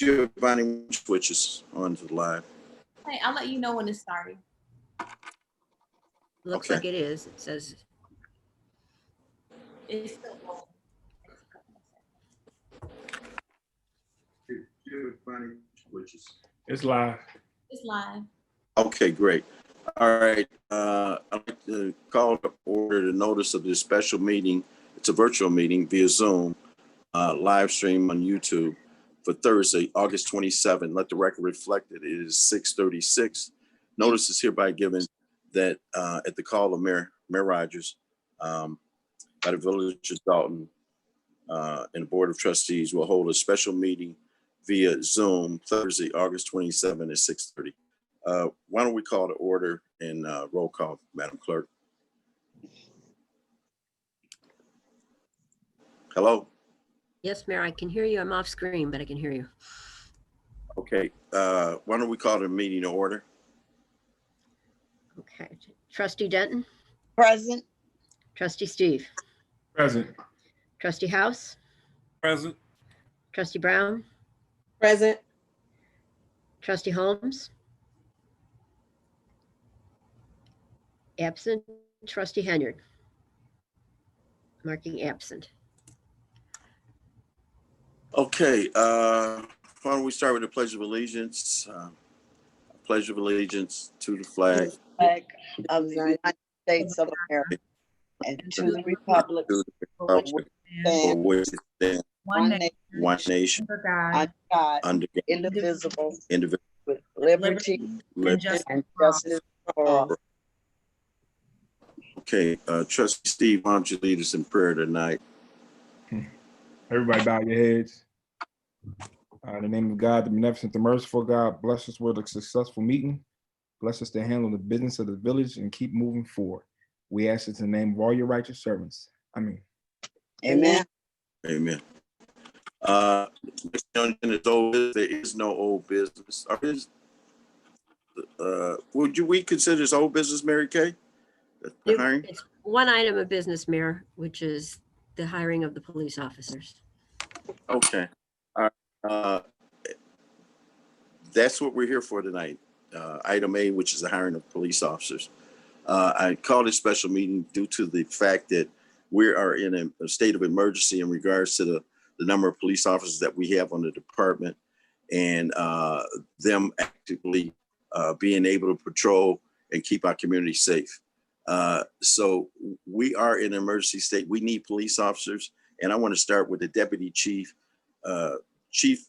Giovanni switches on to the live. Hey, I'll let you know when it's starting. Looks Okay. like it is. It says It's still rolling. Giovanni switches. It's live. It's live. Okay, great. All right. I'd like to call to order the notice of this special meeting. It's a virtual meeting via Zoom, live stream on YouTube for Thursday, August 27. Let the record reflect that it is 6:36. Notice is hereby given that at the call of Mayor Rogers by the Village of Dalton and the Board of Trustees will hold a special meeting via Zoom Thursday, August 27 at 6:30. Why don't we call to order and roll call, Madam Clerk? Hello? yes, Mayor, I can hear you. I'm off screen, but I can hear you. Okay. Why don't we call the meeting to order? Okay. Trustee Denton, Present. Trustee Steve, Present. Trustee House, Present. Trustee Brown, Present. Trustee Holmes, absent. Trustee Henyard, marking absent. Okay. Why don't we start with the Pledge of Allegiance? Pledge of Allegiance to the flag. Flag of the United States of America and to the republic To the for which republic stands for which it stands, one nation, one nation, Under God, under God, under God, indivisible, indivisible, with liberty and justice and for all. justice for all. Okay, Trustee Steve, why don't you lead us in prayer tonight? Everybody bow your heads. In the name of God, the beneficent, the merciful God, bless us with a successful meeting. Bless us to handle the business of the village and keep moving forward. We ask it in the name of all your righteous servants. Amen. Amen. Amen. There is no old business. We consider this old business, Mary Kay? The hiring? It's one item of business, Mayor, which is the hiring of the police officers. Okay. That's what we're here for tonight. Item A, which is the hiring of police officers. I called this special meeting due to the fact that we are in a state of emergency in regards to the number of police officers that we have on the department and them actively being able to patrol and keep our community safe. So we are in an emergency state. We need police officers. And I want to start with the Deputy Chief. Chief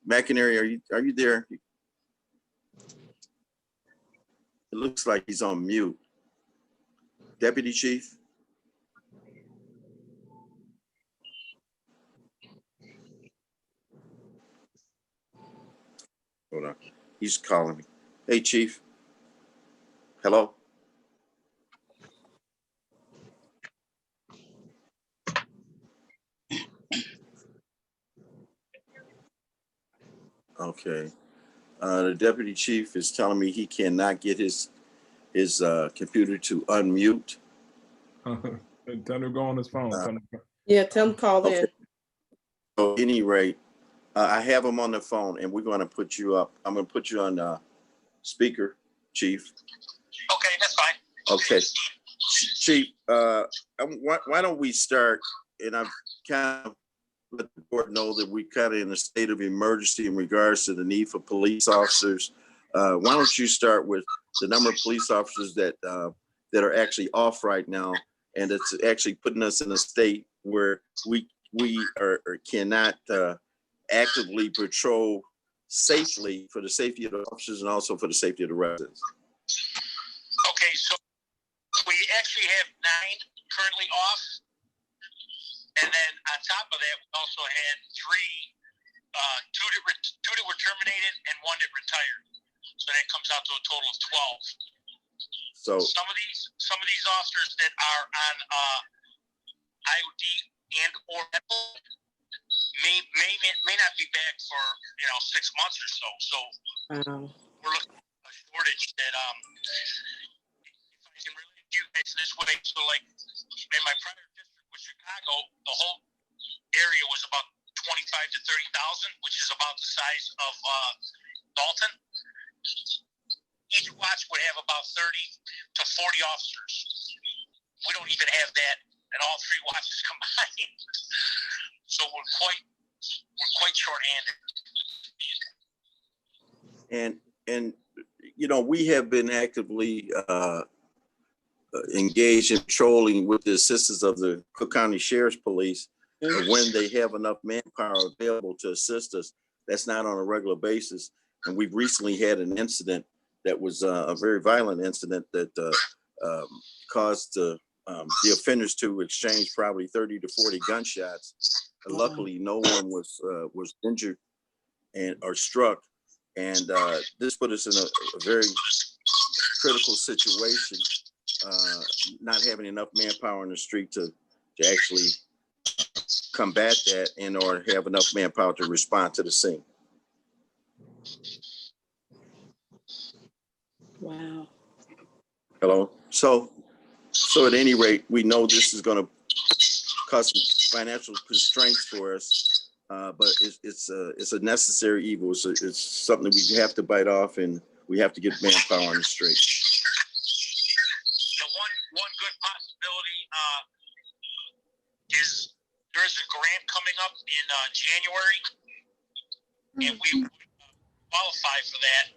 McInerney, are you there? It looks like he's on mute. Deputy Chief? Hold on. He's calling me. Hey, Chief. Hello? Okay. The Deputy Chief is telling me he cannot get his computer to unmute. Tell him to go on his phone. Yeah, tell him call in. So at any rate, I have him on the phone and we're going to put you up. I'm going to put you on speaker, Chief. Okay, that's fine. Okay. Chief, why don't we start, and I've kind of let the board know that we kind of in a state of emergency in regards to the need for police officers. Why don't you start with the number of police officers that are actually off right now, and it's actually putting us in a state where we cannot actively patrol safely for the safety of the officers and also for the safety of the residents. Okay, so we actually have 9 currently off. And then on top of that, we also had 3, two that were terminated and 1 that retired. So that comes out to a total of 12. So some of these officers that are on IOD and or may not be back for 6 months or so. So we're looking at a shortage that if I can relate to you guys this way. So like in my prior district with Chicago, the whole area was about 25 to 30,000, which is about the size of Dalton. Each watch would have about 30 to 40 officers. We don't even have that in all three watches combined. So we're quite short-handed. And you know, we have been actively engaged in patrolling with the assistance of the Cook County Sheriff's Police. And when they have enough manpower available to assist us, that's not on a regular basis. And we've recently had an incident that was a very violent incident that caused the offenders to exchange probably 30 to 40 gunshots. And luckily, no one was injured or struck. And this put us in a very critical situation, not having enough manpower in the street to actually combat that and or have enough manpower to respond to the scene. Wow. Hello. So at any rate, we know this is going to cause some financial constraints for us, but it's a necessary evil. It's something we have to bite off, and we have to get manpower on the street. The one good possibility is there is a grant coming up in January, and we would qualify for that.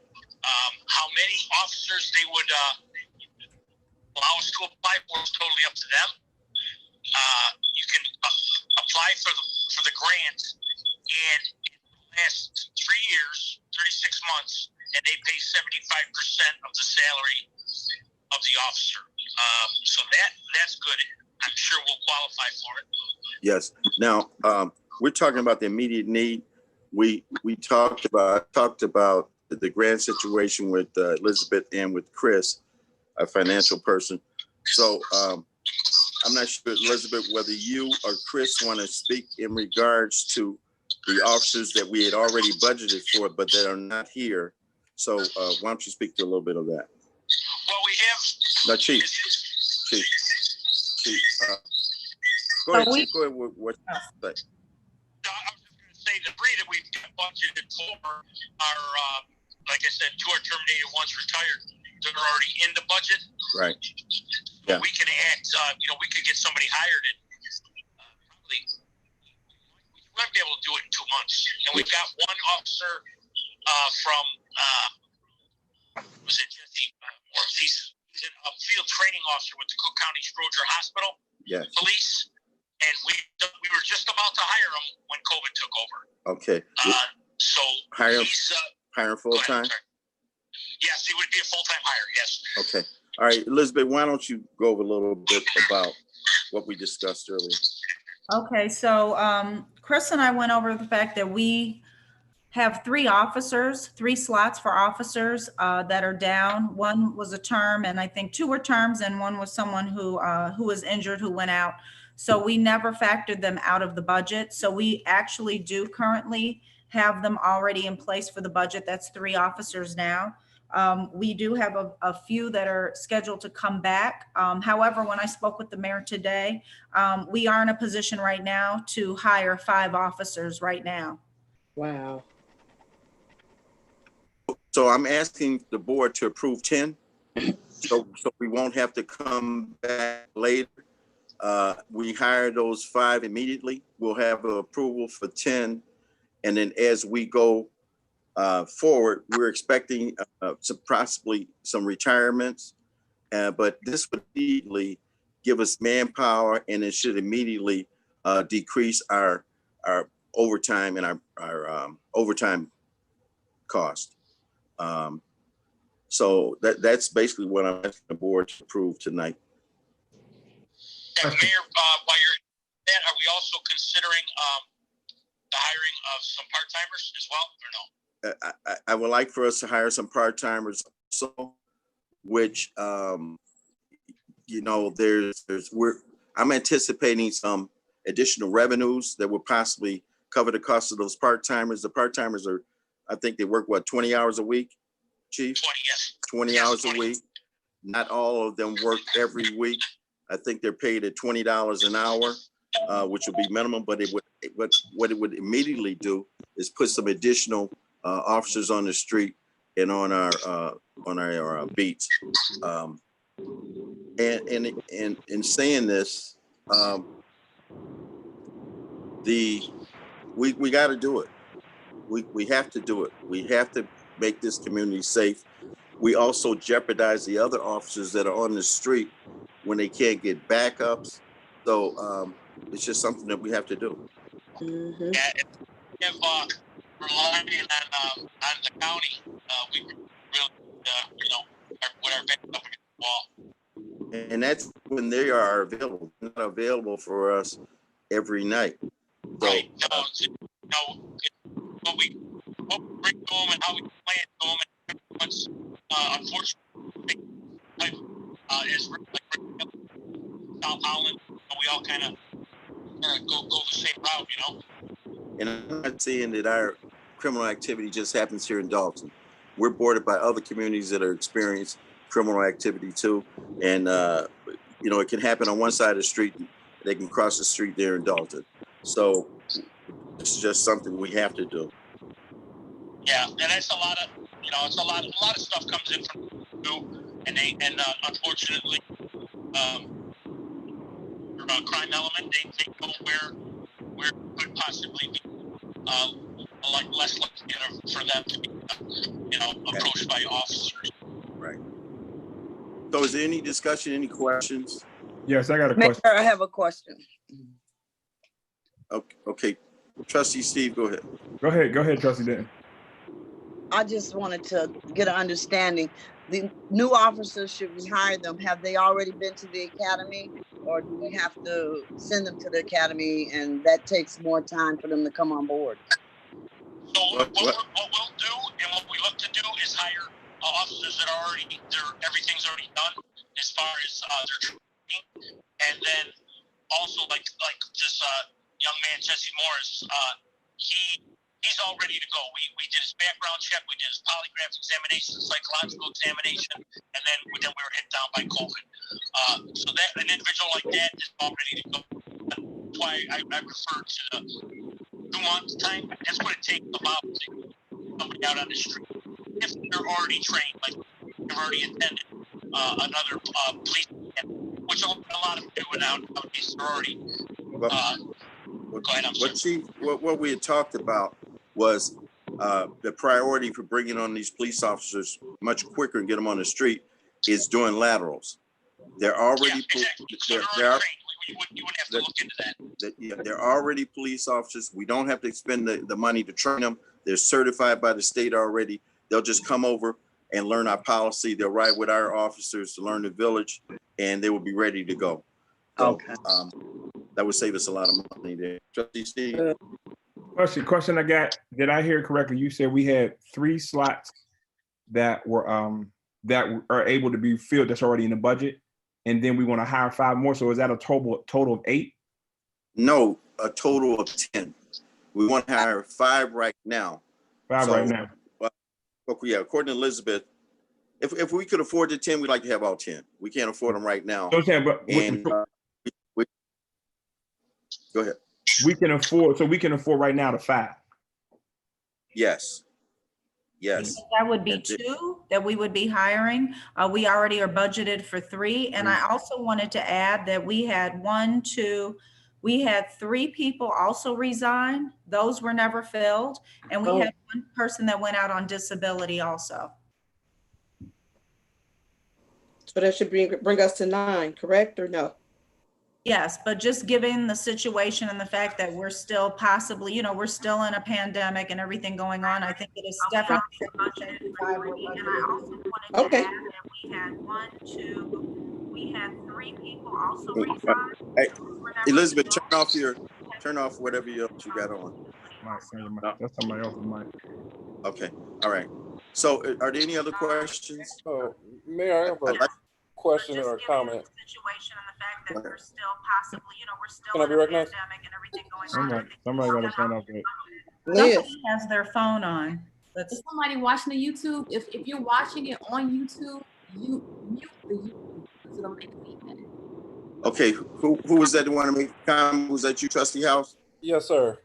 How many officers they would allow us to apply for is totally up to them. You can apply for the grant, and it lasts 3 years, 36 months, and they pay 75% of the salary of the officer. So that's good. I'm sure we'll qualify for it. Yes. Now we're talking about the immediate need. We talked about the grant situation with Elizabeth and with Chris, a financial person. So I'm not sure, Elizabeth, whether you or Chris want to speak in regards to the officers that we had already budgeted for, but that are not here. So why don't you speak to a little bit of that? Well, we have. No, Chief. Go ahead, Chief. Go ahead. What you say? I was just going to say the three that we've got budgeted for are, like I said, 2 are terminated, 1's retired. They're already in the budget. Right. So Yeah. we can add, we could get somebody hired and probably we might be able to do it in 2 months. And we've got one officer from, was it Jesse? He's a field training officer with the Cook County Stroger Hospital Police. And we were just about to hire him when COVID took over. Okay. So Hire full time? Yes, he would be a full-time hire, yes. Okay. All right, Elizabeth, why don't you go over a little bit about what we discussed earlier? Okay, so Chris and I went over the fact that we have 3 slots for officers that are down. 1 was a term, and I think 2 were terms, and 1 was someone who was injured, who went out. So we never factored them out of the budget. So we actually do currently have them already in place for the budget. That's 3 officers now. We do have a few that are scheduled to come back. However, when I spoke with the mayor today, we are in a position right now to hire 5 officers right now. Wow. So I'm asking the board to approve 10, so we won't have to come back later. We hire those 5 immediately. We'll have an approval for 10. And then as we go forward, we're expecting possibly some retirements, but this would immediately give us manpower, and it should immediately decrease our overtime and our overtime cost. So that's basically what I'm asking the board to approve tonight. And Mayor, while you're at that, are we also considering the hiring of some part-timers as well, or no? I would like for us to hire some part-timers also, which, I'm anticipating some additional revenues that will possibly cover the cost of those part-timers. The part-timers are, I think they work, 20 hours a week, Chief? 20, yes. 20 Yes, hours 20. a week. Not all of them work every week. I think they're paid at $20 an hour. which would be minimum, but what it would immediately do is put some additional officers on the street and on our beats. And in saying this, we got to do it. We have to do it. We have to make this community safe. We also jeopardize the other officers that are on the street when they can't get backups. So it's just something that we have to do. Mhm. Yeah, if relying on the county, we really, with our back up against the wall. And that's when they are available. They're not available for us every night. So, Right. What we bring to them and how we plan to them, and once, unfortunately, is like South Holland, we all kind of go the same route, and I'm not saying that our criminal activity just happens here in Dalton. We're bordered by other communities that are experiencing criminal activity too. And, it can happen on one side of the street. They can cross the street there in Dalton. So it's just something we have to do. Yeah, and that's a lot of, it's a lot of stuff comes in from too, and unfortunately, crime element, they know where it could possibly be, less likely for them to be, approached by officers. Right. So is there any discussion, any questions? Yes, I got a Mayor, question. I have a question. Okay. Trustee Steve, go ahead. Go ahead, Trustee Denton. I just wanted to get an understanding. The new officers, should we hire them? Have they already been to the academy? Or do we have to send them to the academy and that takes more time for them to come on board? So what we'll do and what we look to do is hire officers that are everything's already done as far as their training, and then also like this young man Jesse Morris, he's all ready to go. We did his background check, we did his polygraph examination, psychological examination, and then we were hit down by COVID. So that an individual like that is all ready to go. That's why I refer to the 2 months time. That's what it takes about to get somebody out on the street. If they're already trained, like they've already attended another police academy, which a lot of them do nowadays. They're already. Go ahead, I'm sorry. What we had talked about was the priority for bringing on these police officers much quicker and get them on the street is doing laterals. They're already exactly. So they're already trained. You wouldn't have to look into that. They're already police officers. We don't have to expend the money to train them. They're certified by the state already. They'll just come over and learn our policy. They'll ride with our officers to learn the village, and they will be ready to go. So, Okay. that would save us a lot of money there. Trustee Steve? Question I got, did I hear correctly? You said we had 3 slots that are able to be filled that's already in the budget, and then we want to hire 5 more. So is that a total of 8? No, a total of 10. We want to hire 5 right now. 5 right now. Okay, yeah, according to Elizabeth, if we could afford the 10, we'd like to have all 10. We can't afford them right now. Okay, but And go ahead. we can afford right now the 5. Yes. Yes. That would be 2 that we would be hiring. We already are budgeted for 3. And I also wanted to add that we had 3 people also resign. Those were never filled. And we had 1 person that went out on disability also. So that should bring us to 9, correct or no? Yes, but just given the situation and the fact that we're still possibly, we're still in a pandemic and everything going on, I think it is definitely budgeted. And I also wanted to add that we had 3 people also resign. Hey, Elizabeth, turn off whatever you got on. That's somebody else's mic. Okay, all right. So are there any other questions? Oh, Mayor, I have a question or a comment. Situation and the fact that we're still possibly, we're still Can I in be a recognized? pandemic and everything going on. Somebody got to turn off it. Liz, Somebody has their phone on. If somebody watching the YouTube, if you're watching it on YouTube, you mute the YouTube so don't make feedback. Okay, who was that that wanted to make a comment? Was that you, Trustee House? Yes, sir.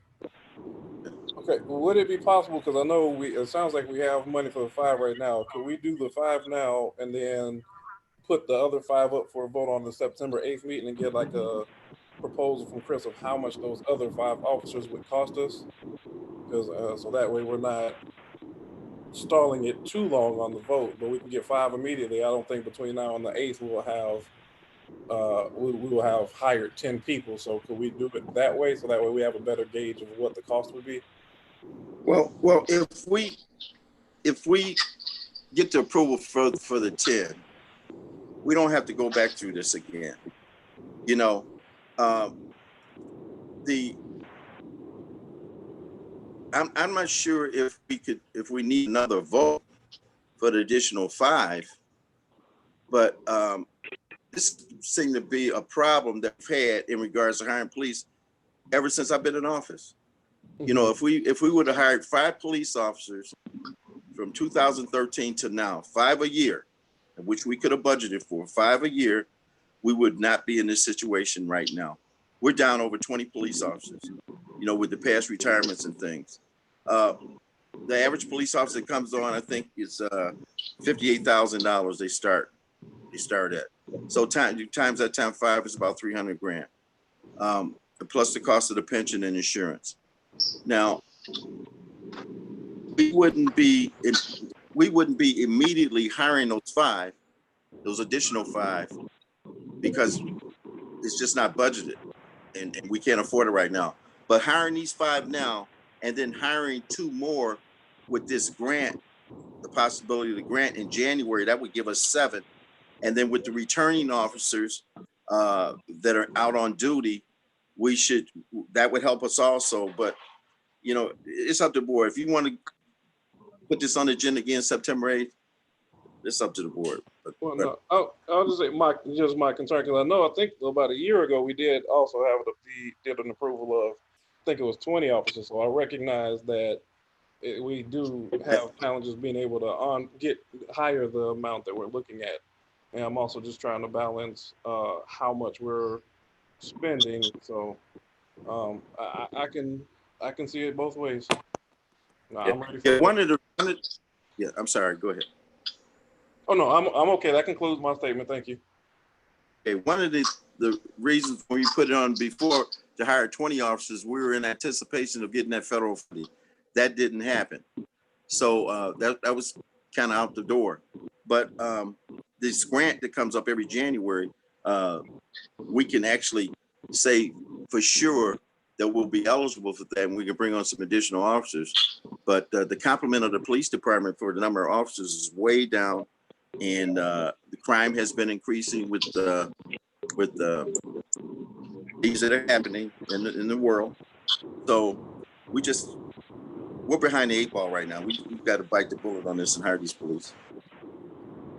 Okay, well, would it be possible, because I know it sounds like we have money for the 5 right now. Could we do the 5 now and then put the other 5 up for a vote on the September 8th meeting and get like a proposal from Chris of how much those other 5 officers would cost us? Because so that way we're not stalling it too long on the vote, but we can get 5 immediately. I don't think between now and the 8th we will have we will have hired 10 people. So could we do it that way? So that way we have a better gauge of what the cost would be? Well, if we get the approval for the 10, we don't have to go back through this again. You know, I'm not sure if we need another vote for the additional 5, but this seemed to be a problem that we've had in regards to hiring police ever since I've been in office. You know, if we would have hired 5 police officers from 2013 to now, 5 a year, which we could have budgeted for 5 a year, we would not be in this situation right now. We're down over 20 police officers, you know, with the past retirements and things. The average police officer that comes on, I think, is $58,000 they start at. So times that time 5 is about 300 grand. Plus the cost of the pension and insurance. Now, we wouldn't be immediately hiring those additional 5, because it's just not budgeted and we can't afford it right now. But hiring these 5 now and then hiring 2 more with this grant, the possibility of the grant in January, that would give us 7. And then with the returning officers that are out on duty, that would help us also. But, you know, it's up to the board. If you want to put this on the agenda again, September 8th, it's up to the board. Well, no, I'll just say my concern, because I think about a year ago we did also have did an approval of, I think it was 20 officers. So I recognize that we do have challenges being able to hire the amount that we're looking at. And I'm also just trying to balance how much we're spending. So I can see it both ways. No, I'm ready for I'm sorry, go ahead. Oh no, I'm okay. That concludes my statement. Thank you. Okay, one of the reasons when we put it on before to hire 20 officers, we were in anticipation of getting that federal funding. That didn't happen. So that was kind of out the door. But this grant that comes up every January, we can actually say for sure that we'll be eligible for that, and we can bring on some additional officers. But the complement of the police department for the number of officers is way down, and the crime has been increasing with things that are happening in the world. So we're behind the 8 ball right now. We've got to bite the bullet on this and hire these police.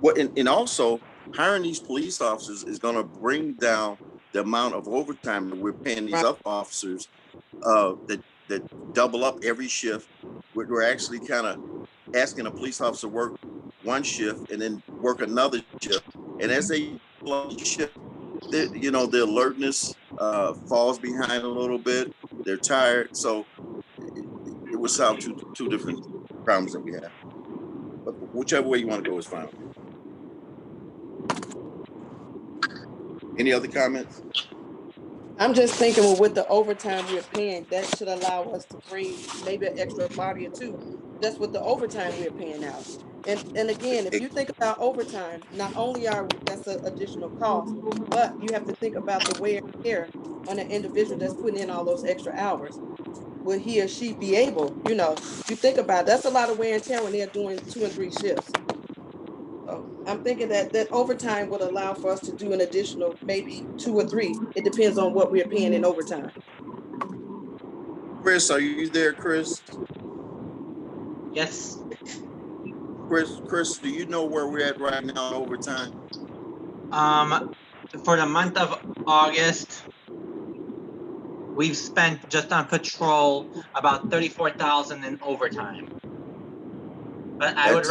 And also hiring these police officers is going to bring down the amount of overtime that we're paying these other officers that double up every shift. We're actually kind of asking a police officer to work one shift and then work another shift. And as they shift, you know, their alertness falls behind a little bit. They're tired. So it would solve two different problems that we have. But whichever way you want to go is fine. Any other comments? I'm just thinking, well, with the overtime we're paying, that should allow us to bring maybe an extra body or 2. That's what the overtime we're paying out. And again, if you think about overtime, not only that's an additional cost, but you have to think about the wear and tear on an individual that's putting in all those extra hours. Will he or she be able, you know, you think about it, that's a lot of wear and tear when they're doing 2 and 3 shifts. So I'm thinking that overtime would allow for us to do an additional maybe 2 or 3. It depends on what we're paying in overtime. Chris, are you there, Chris? Yes. Chris, do you know where we're at right now in overtime? For the month of August, we've spent just on patrol about $34,000 in overtime. But I would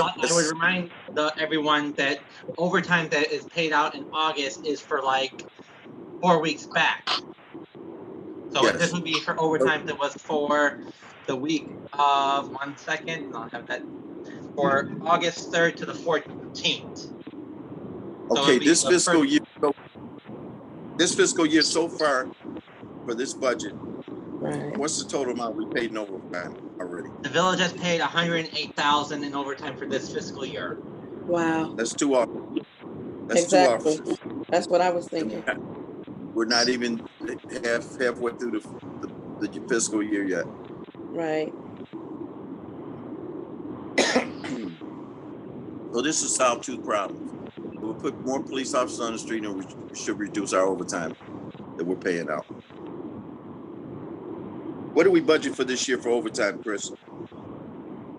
remind everyone that overtime that is paid out in August is for like 4 weeks back. So Yes. this would be for overtime that was for the week of, 1 second, and I'll have that, for August 3rd to the 14th. So Okay, it'll be this the fiscal first- year, so far for this budget, Right. what's the total amount we paid in overtime already? The village has paid 108,000 in overtime for this fiscal year. Wow. That's 2 officers. That's Exactly. 2 officers. That's what I was thinking. We're not even halfway through the fiscal year yet. Right. So this will solve 2 problems. We'll put more police officers on the street, and we should reduce our overtime that we're paying out. What do we budget for this year for overtime, Chris?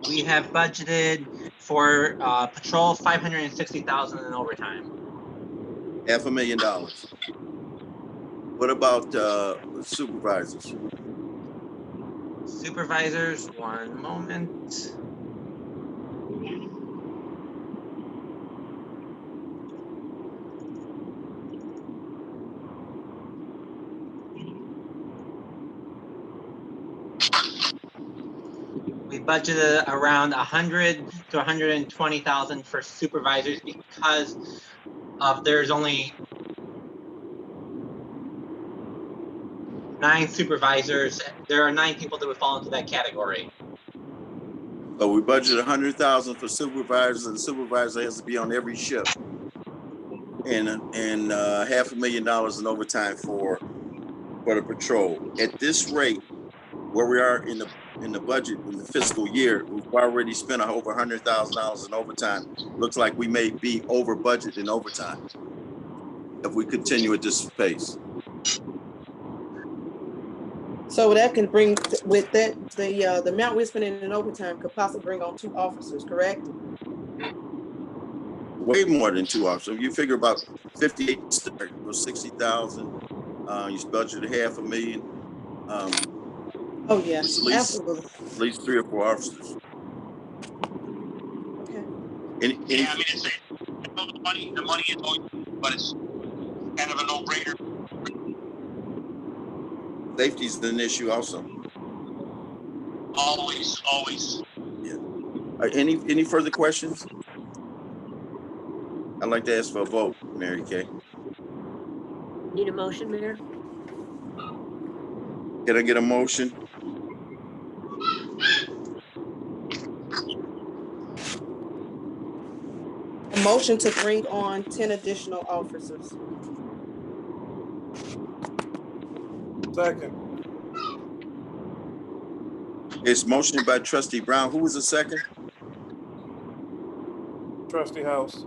We have budgeted for patrol 560,000 in overtime. $500,000. What about supervisors? Supervisors, 1 moment. We budgeted around 100 to 120,000 for supervisors because of there's only 9 supervisors. There are 9 people that would fall into that category. So we budgeted 100,000 for supervisors, and the supervisor has to be on every shift, and $500,000 in overtime for the patrol. At this rate, where we are in the budget in the fiscal year, we've already spent over $100,000 in overtime. Looks like we may be over budget in overtime if we continue at this pace. So that can bring, with that, the amount we're spending in overtime could possibly bring on 2 officers, correct? Way more than 2 officers. You figure about 58 or 60,000. You budgeted $500,000. Oh, yes, At least, absolutely. at least 3 or 4 officers. Okay. Any, Yeah, I mean, it's the money is always, but it's kind of a no-brainer. Safety's an issue also. Always. Yeah. Any further questions? I'd like to ask for a vote, Mary Kay. Need a motion, Mayor? Can I get a motion? A motion to bring on 10 additional officers. Second. It's motioned by Trustee Brown. Who was the second? Trustee House.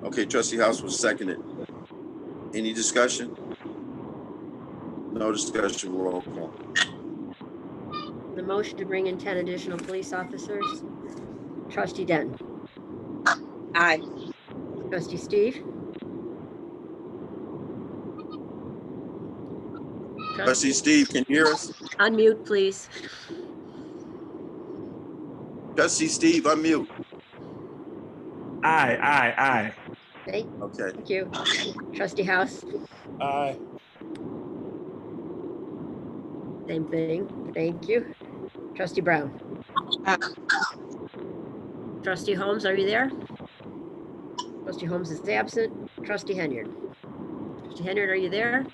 Okay, Trustee House was seconded. Any discussion? No discussion, roll call. The motion to bring in 10 additional police officers. Trustee Denton. Aye. Trustee Steve. Trustee Steve, can you hear us? Unmute, please. Trustee Steve, unmute. Aye. Okay, Okay. thank you. Trustee House, Aye. same thing. Thank you. Trustee Brown. Aye. Trustee Holmes, are you there? Trustee Holmes is absent. Trustee Henyard. Trustee Henyard, are you there?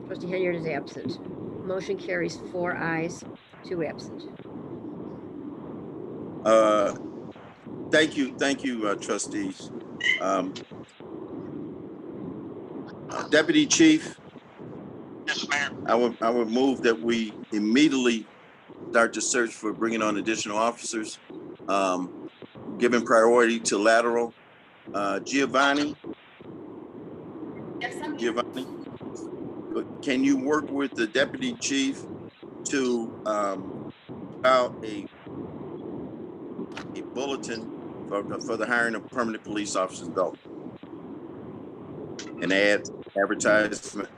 Trustee Henyard is absent. Motion carries 4 ayes, 2 absent. Thank you, trustees. Deputy Chief, Yes, Mayor. I would move that we immediately start the search for bringing on additional officers, giving priority to lateral. Giovanni, Yes, I'm here. can you work with the Deputy Chief to file a bulletin for the hiring of permanent police officers, though, and advertisement?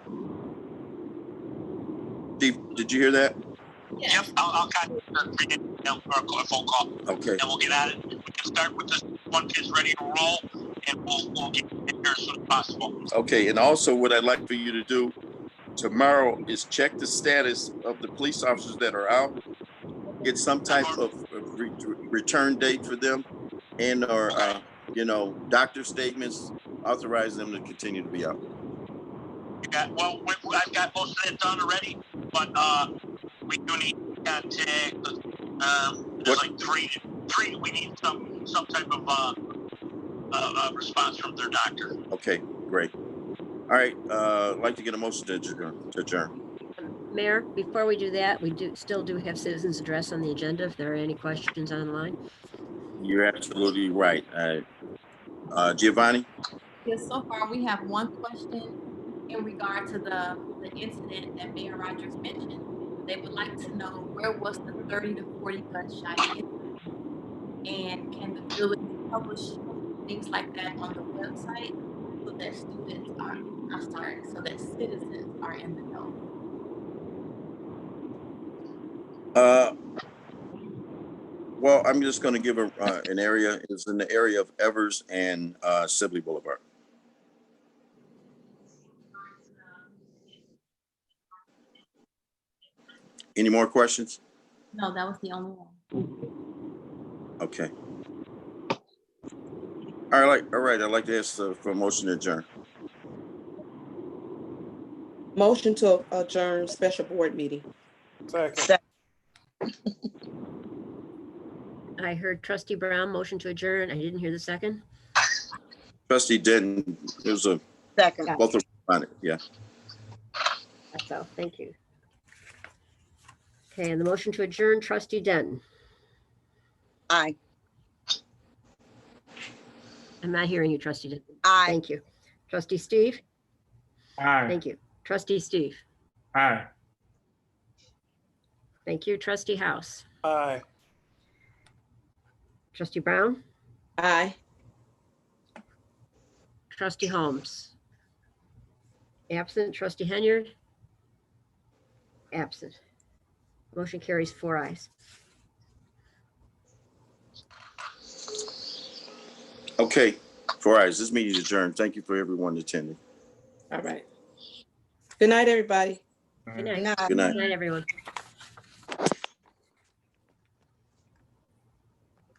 Chief, did you hear that? Yep, I'll contact her or a phone call. Okay. And we'll get at it. We can start with this one kid's ready to roll, and we'll get here as soon as possible. Okay, and also what I'd like for you to do tomorrow is check the status of the police officers that are out, get some type of return date for them, and or doctor statements authorizing them to continue to be out. Yeah, well, I've got most of that done already, but we do need to contact. There's like three. We need some type of response from their doctor. Okay, great. All right, I'd like to get a motion to adjourn. Mayor, before we do that, we still do have citizens address on the agenda if there are any questions online. You're absolutely right. Giovanni? Yes, so far we have one question in regard to the incident that Mayor Rogers mentioned. They would like to know where was the 30 to 40 gunshot incident, and can the village publish things like that on the website so that citizens are in the know? Well, I'm just going to give an area. It's in the area of Evers and Sibley Boulevard. Any more questions? No, that was the only one. Okay. All right. I'd like to ask for a motion to adjourn. Motion to adjourn special board meeting. Second. I heard Trustee Brown motion to adjourn. I didn't hear the second. Trustee Denton, there's a Second. both of them on it. Yeah. That's all. Thank you. Okay, and the motion to adjourn, Trustee Denton. Aye. I'm not hearing you, Trustee Denton. Aye. Thank you. Trustee Steve? Aye. Thank you. Trustee Steve? Aye. Thank you. Trustee House? Aye. Trustee Brown? Aye. Trustee Holmes? Absent. Trustee Henyard? Absent. Motion carries 4 ayes. Okay. 4 ayes. This meeting is adjourned. Thank you for everyone attending. All right. Good night, everybody. Good night. Good night. Good night. Good night, everyone.